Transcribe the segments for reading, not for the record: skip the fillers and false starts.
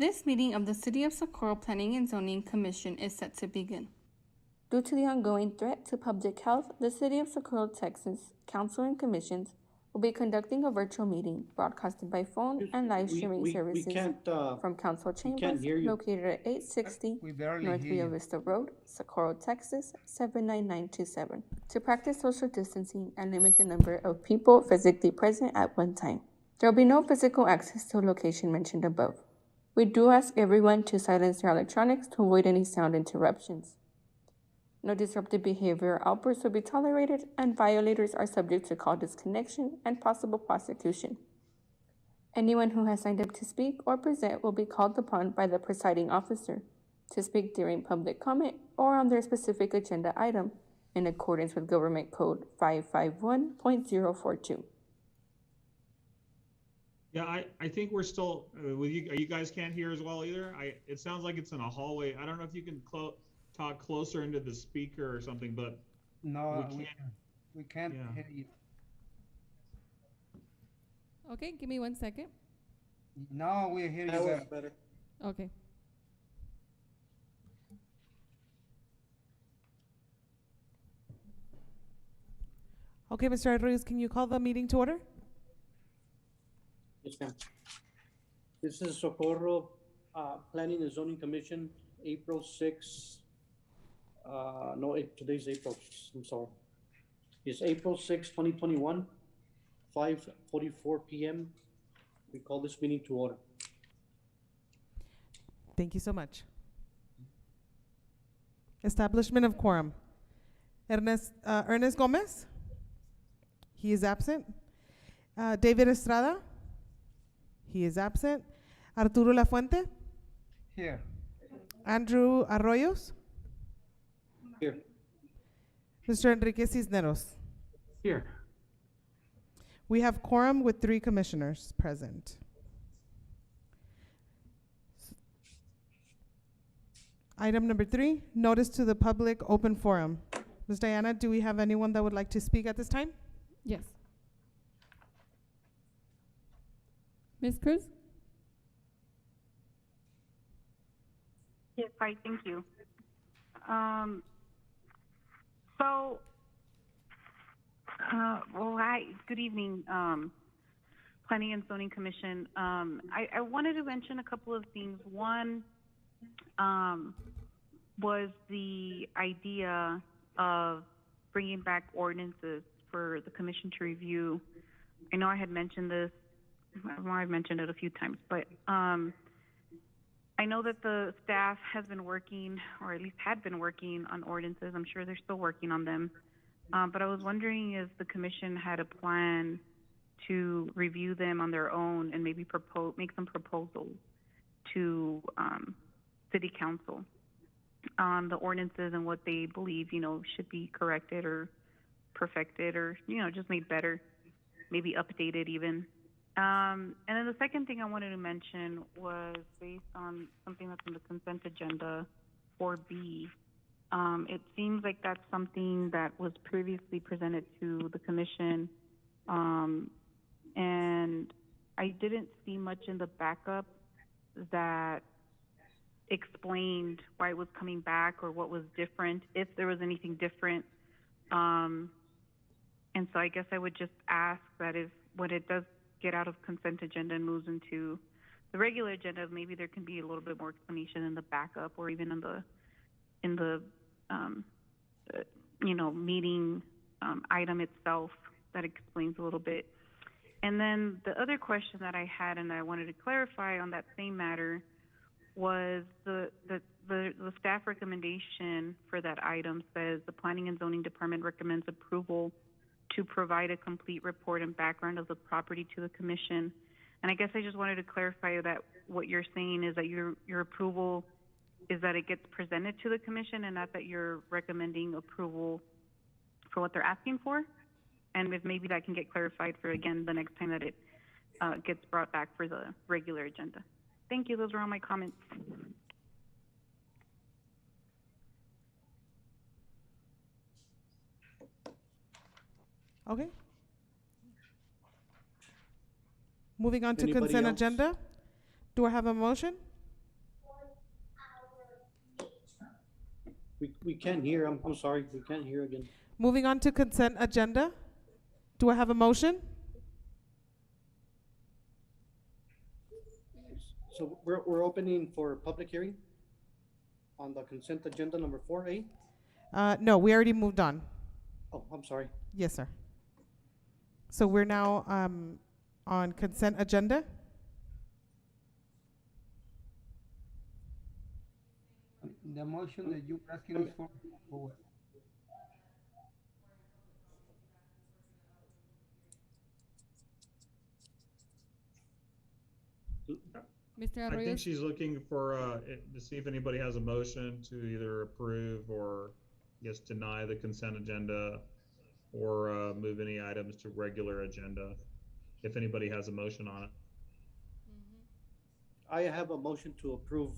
This meeting of the City of Socorro Planning and Zoning Commission is set to begin. Due to the ongoing threat to public health, the City of Socorro, Texas Council and Commissions will be conducting a virtual meeting broadcasted by phone and live streaming services from council chambers hear you. located at 860 We barely North hear Rio you. Vista Road, Socorro, Texas 79927, to practice social distancing and limit the number of people physically present at one time. There will be no physical access to a location mentioned above. We do ask everyone to silence their electronics to avoid any sound interruptions. No disruptive behavior or outbursts will be tolerated, and violators are subject to call disconnection and possible prosecution. Anyone who has signed up to speak or present will be called upon by the presiding officer to speak during public comment or on their specific agenda item in accordance with Government Code 551.042. Yeah, I think we're still with you. You guys can't hear as well either. It sounds like it's in a hallway. I don't know if you can talk closer into the speaker or something, but No, we we can't Yeah. hear you. Okay, give me 1 second. No, we hear you That was better. better. Okay. Okay, Mr. Rodriguez, can you call the meeting to order? Yes, ma'am. This is Socorro Planning and Zoning Commission, April 6th. Today's April, I'm sorry. It's April 6th, 2021, 5:44 p.m. We call this meeting to order. Thank you so much. Establishment of quorum. Ernest Gomez? He is absent. David Estrada? He is absent. Arturo Lafuente? Here. Andrew Arroyos? Here. Mr. Enrique Cisneros? Here. We have quorum with 3 commissioners present. Item number 3, notice to the public open forum. Ms. Diana, do we have anyone that would like to speak at this time? Yes. Ms. Cruz? Yes, hi, thank you. Hi, good evening, Planning and Zoning Commission. I wanted to mention a couple of things. One was the idea of bringing back ordinances for the commission to review. I know I had mentioned this, I've mentioned it a few times, but I know that the staff has been working, or at least had been working on ordinances. I'm sure they're still working on them. But I was wondering if the commission had a plan to review them on their own and maybe make some proposals to City Council on the ordinances and what they believe, should be corrected or perfected or, just made better, maybe updated even. And then the second thing I wanted to mention was based on something that's on the consent agenda, 4B. It seems like that's something that was previously presented to the commission, and I didn't see much in the backup that explained why it was coming back or what was different, if there was anything different. And so I guess I would just ask that if when it does get out of consent agenda and moves into the regular agenda, maybe there can be a little bit more explanation in the backup or even in the meeting item itself that explains a little bit. And then the other question that I had and I wanted to clarify on that same matter was the staff recommendation for that item says the Planning and Zoning Department recommends approval to provide a complete report and background of the property to the commission. And I guess I just wanted to clarify that what you're saying is that your approval is that it gets presented to the commission and not that you're recommending approval for what they're asking for. And if maybe that can get clarified for, again, the next time that it gets brought back for the regular agenda. Thank you. Those are all my comments. Okay. Moving on to Anybody consent else? agenda. Do I have a motion? We can't hear, I'm sorry, we can't hear again. Moving on to consent agenda. Do I have a motion? So we're opening for public hearing on the consent agenda number 4A. No, we already moved on. Oh, I'm sorry. Yes, sir. So we're now on consent agenda. The motion that you're asking us for what? Mr. I think Arroyo? she's looking for, to see if anybody has a motion to either approve or, yes, deny the consent agenda or move any items to regular agenda, if anybody has a motion on it. I have a motion to approve.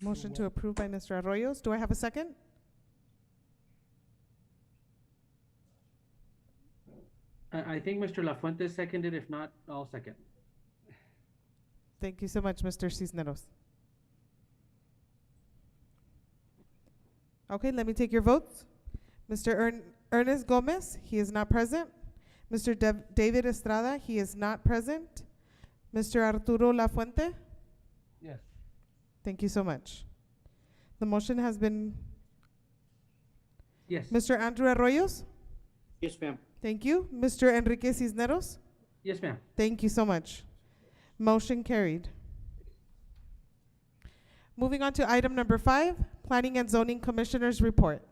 Motion to approve by Mr. Arroyos. Do I have a second? I think Mr. Lafuente seconded. If not, I'll second. Thank you so much, Mr. Cisneros. Okay, let me take your votes. Mr. Ernest Gomez, he is not present. Mr. David Estrada, he is not present. Mr. Arturo Lafuente, Yes. thank you so much. The motion has been. Yes. Mr. Andrew Arroyos, Yes, ma'am. thank you. Mr. Enrique Cisneros, Yes, ma'am. thank you so much. Motion carried. Moving on to item number 5, Planning and Zoning Commissioners Report.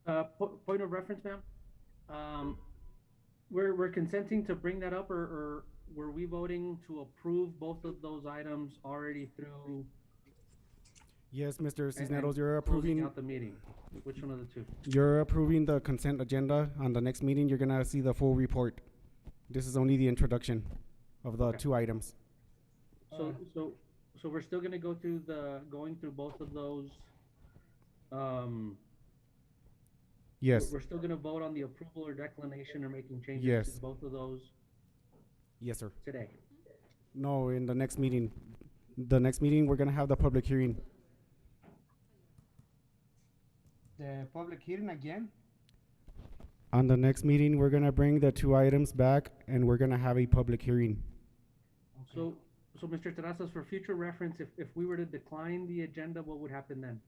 Point of reference, ma'am. We're consenting to bring that up, or were we voting to approve both of those items already through? Yes, Mr. and Cisneros, you're closing approving, out the meeting? Which one of the two? you're approving the consent agenda. On the next meeting, you're gonna see the full report. This is only the introduction of the Okay. 2 items. So we're still gonna go through going through both of those. Yes, We're still gonna vote on the approval or declination or making changes Yes. to both of those yes, sir. today. No, in the next meeting. The next meeting, we're gonna have the public hearing. The public hearing again? On the next meeting, we're gonna bring the 2 items back and we're gonna have a public hearing. So Mr. Terrazas, for future reference, if we were to decline the agenda, what would happen then?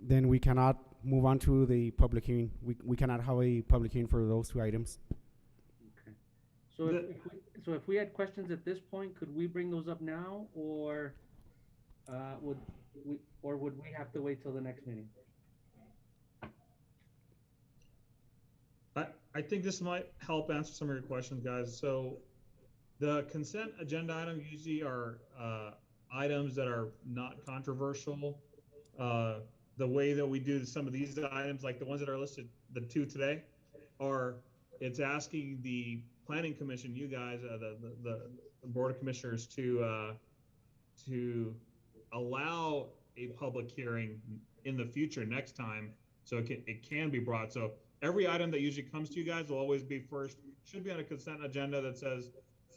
Then we cannot move on to the public hearing. We cannot have a public hearing for those 2 items. Okay. So if we had questions at this point, could we bring those up now, or would we have to wait till the next meeting? I think this might help answer some of your questions, guys. So the consent agenda items usually are items that are not controversial. The way that we do some of these items, like the ones that are listed, the 2 today, it's asking the planning commission, you guys, the board of commissioners, to allow a public hearing in the future next time, so it can be brought. So every item that usually comes to you guys will always be first, should be on a consent agenda that says,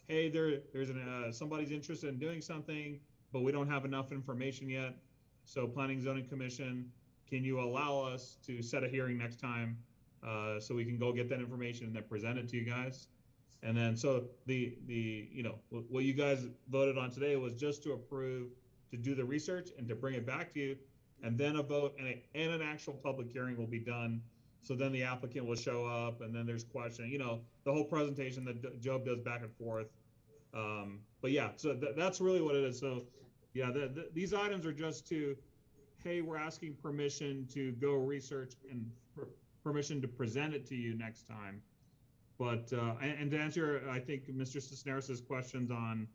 hey, there's somebody's interested in doing something, but we don't have enough information yet. So Planning Zoning Commission, can you allow us to set a hearing next time so we can go get that information and then present it to you guys? And then so what you guys voted on today was just to approve to do the research and to bring it back to you, and then a vote and an actual public hearing will be done. So then the applicant will show up, and then there's questioning, the whole presentation that Job does back and forth. But yeah, so that's really what it is. So yeah, these items are just to, hey, we're asking permission to go research and permission to present it to you next time. But, and to answer, I think, Mr. Cisneros' questions on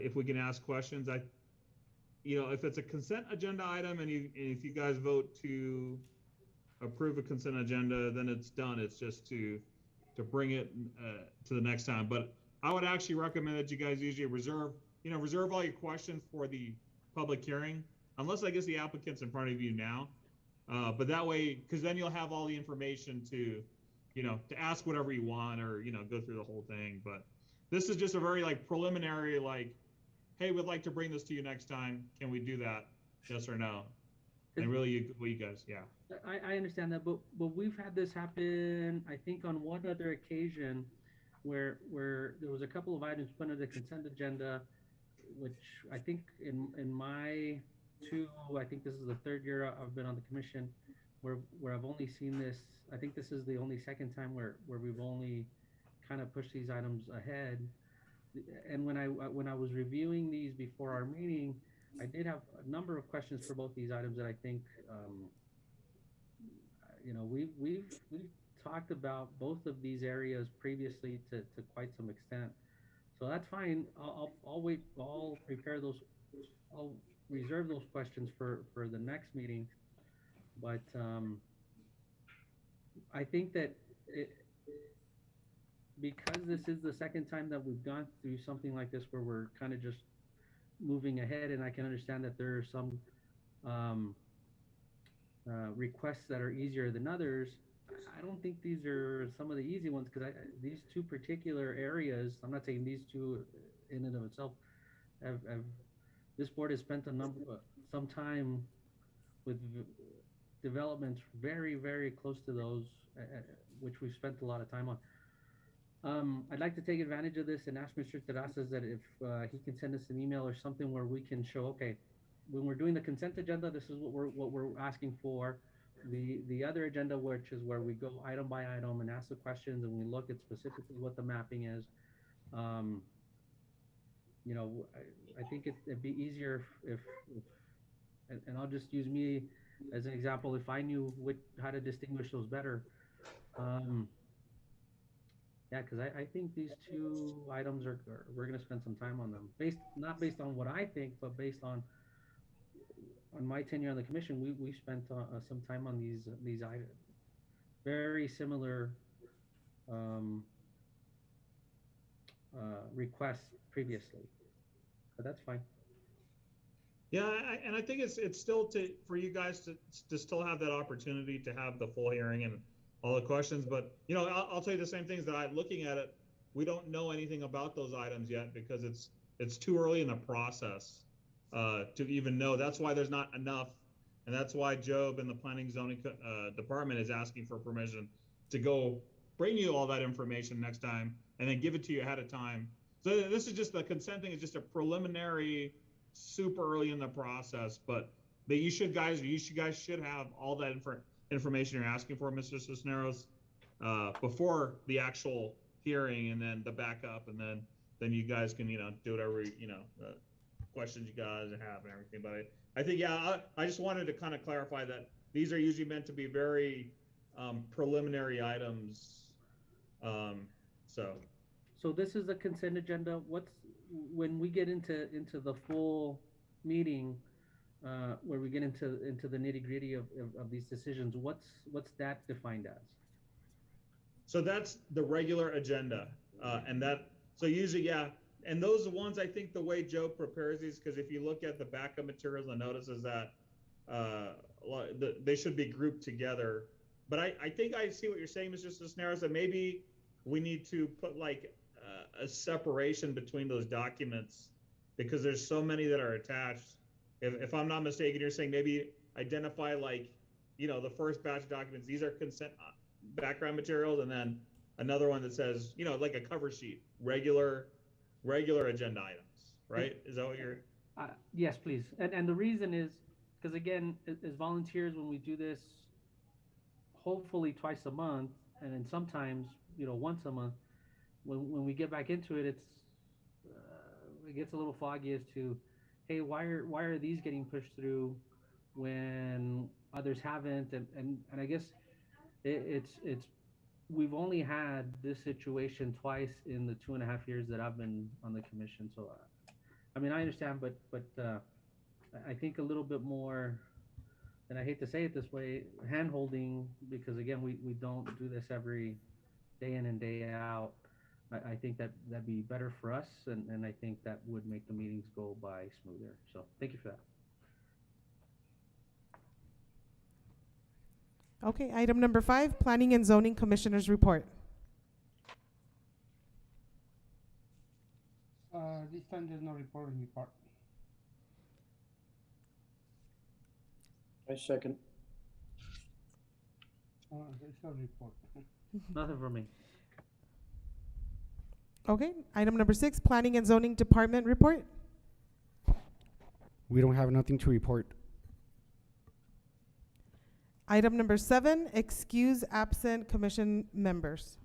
if we can ask questions, if it's a consent agenda item and if you guys vote to approve a consent agenda, then it's done. It's just to bring it to the next time. But I would actually recommend that you guys usually reserve all your questions for the public hearing, unless I guess the applicant's in front of you now. But that way, because then you'll have all the information to ask whatever you want, or go through the whole thing. But this is just a very preliminary hey, we'd like to bring this to you next time. Can we do that? Yes or no? And really, you guys, yeah. I understand that, but we've had this happen, I think, on one other occasion where there was a couple of items put on the consent agenda, which I think in my I think this is the third year I've been on the commission where I've only seen this. I think this is the only second time where we've only kind of pushed these items ahead. And when I was reviewing these before our meeting, I did have a number of questions for both these items that I think, we've talked about both of these areas previously to quite some extent. So that's fine. I'll wait. I'll prepare those. I'll reserve those questions for the next meeting. But I think that because this is the second time that we've gone through something like this where we're kind of just moving ahead, and I can understand that there are some requests that are easier than others. I don't think these are some of the easy ones because these two particular areas, I'm not saying these two in and of itself, have this board has spent some time with developments very, very close to those, which we've spent a lot of time on. I'd like to take advantage of this and ask Mr. Terrazas that if he can send us an email or something where we can show, okay, when we're doing the consent agenda, this is what we're asking for. The other agenda, which is where we go item by item and ask the questions and we look at specifically what the mapping is. I think it'd be easier if and I'll just use me as an example. If I knew how to distinguish those better, yeah, because I think these two items we're going to spend some time on them, not based on what I think, but based on my tenure on the commission. We spent some time on these items, very similar requests previously, but that's fine. Yeah, and I think it's still for you guys to still have that opportunity to have the full hearing and all the questions. But I'll tell you the same things that I'm looking at it. We don't know anything about those items yet because it's too early in the process to even know. That's why there's not enough, and that's why Job and the Planning Zoning Department is asking for permission to go bring you all that information next time and then give it to you ahead of time. So this is just the consent thing is just a preliminary, super early in the process, but you guys should have all that information you're asking for, Mr. Cisneros, before the actual hearing and then the backup, and then you guys can do whatever questions you guys have and everything. But I think I just wanted to kind of clarify that these are usually meant to be very preliminary items. So this is the consent agenda. When we get into the full meeting, where we get into the nitty-gritty of these decisions, what's that defined as? So that's the regular agenda, so usually, and those ones, I think the way Joe prepares these, because if you look at the backup materials and notices that they should be grouped together. But I think I see what you're saying, Mr. Cisneros, that maybe we need to put like a separation between those documents because there's so many that are attached. If I'm not mistaken, you're saying maybe identify like, the first batch of documents, these are consent background materials, and then another one that says, like a cover sheet, regular agenda items, right? Is that what you're? Yes, please. And the reason is because, again, as volunteers, when we do this, hopefully twice a month, and then sometimes, once a month, when we get back into it, it gets a little foggy as to, hey, why are these getting pushed through when others haven't? And I guess it's we've only had this situation twice in the 2.5 years that I've been on the commission. So, I mean, I understand, but I think a little bit more, and I hate to say it this way, hand-holding, because again, we don't do this every day in and day out. I think that'd be better for us, and I think that would make the meetings go by smoother. So thank you for that. Okay, item number 5, Planning and Zoning Commissioners Report. This time there's no report on your part. I second. There's no report. Nothing for me. Okay, item number 6, Planning and Zoning Department report. We don't have nothing to report. Item number 7, excuse absent commission members.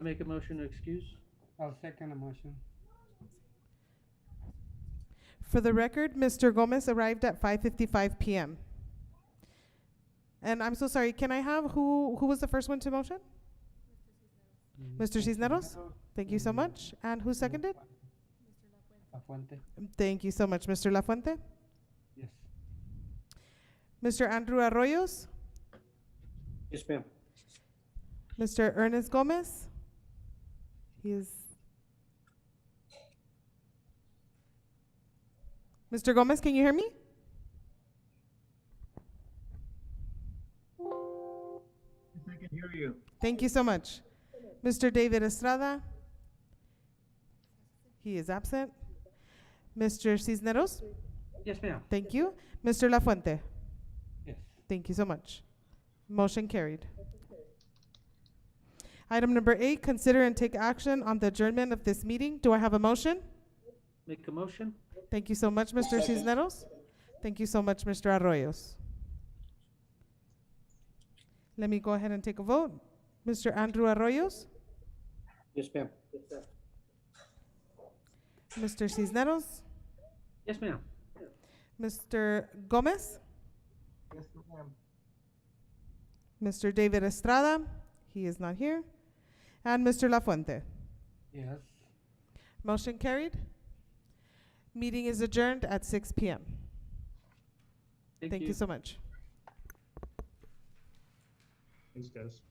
I make a motion to excuse. I'll second the motion. For the record, Mr. Gomez arrived at 5:55 p.m. And I'm so sorry, can I have who was the first one to motion? Mr. Cisneros? Thank you so much. And who seconded? La Fuente. Thank you so much, Mr. Lafuente. Yes. Mr. Andrew Arroyos? Yes, ma'am. Mr. Ernest Gomez? He is. Mr. Gomez, can you hear me? I can hear you. Thank you so much. Mr. David Estrada? He is absent. Mr. Cisneros? Yes, ma'am. Thank you. Mr. Lafuente? Yes. Thank you so much. Motion carried. Item number 8, consider and take action on the adjournment of this meeting. Do I have a motion? Make a motion. Thank you so much, Mr. Cisneros. Thank you so much, Mr. Arroyos. Let me go ahead and take a vote. Mr. Andrew Arroyos? Yes, ma'am. Mr. Cisneros? Yes, ma'am. Mr. Gomez? Yes, ma'am. Mr. David Estrada? He is not here. And Mr. Lafuente? Yes. Motion carried. Meeting is adjourned at 6 p.m. Thank you so much. Thanks, guys.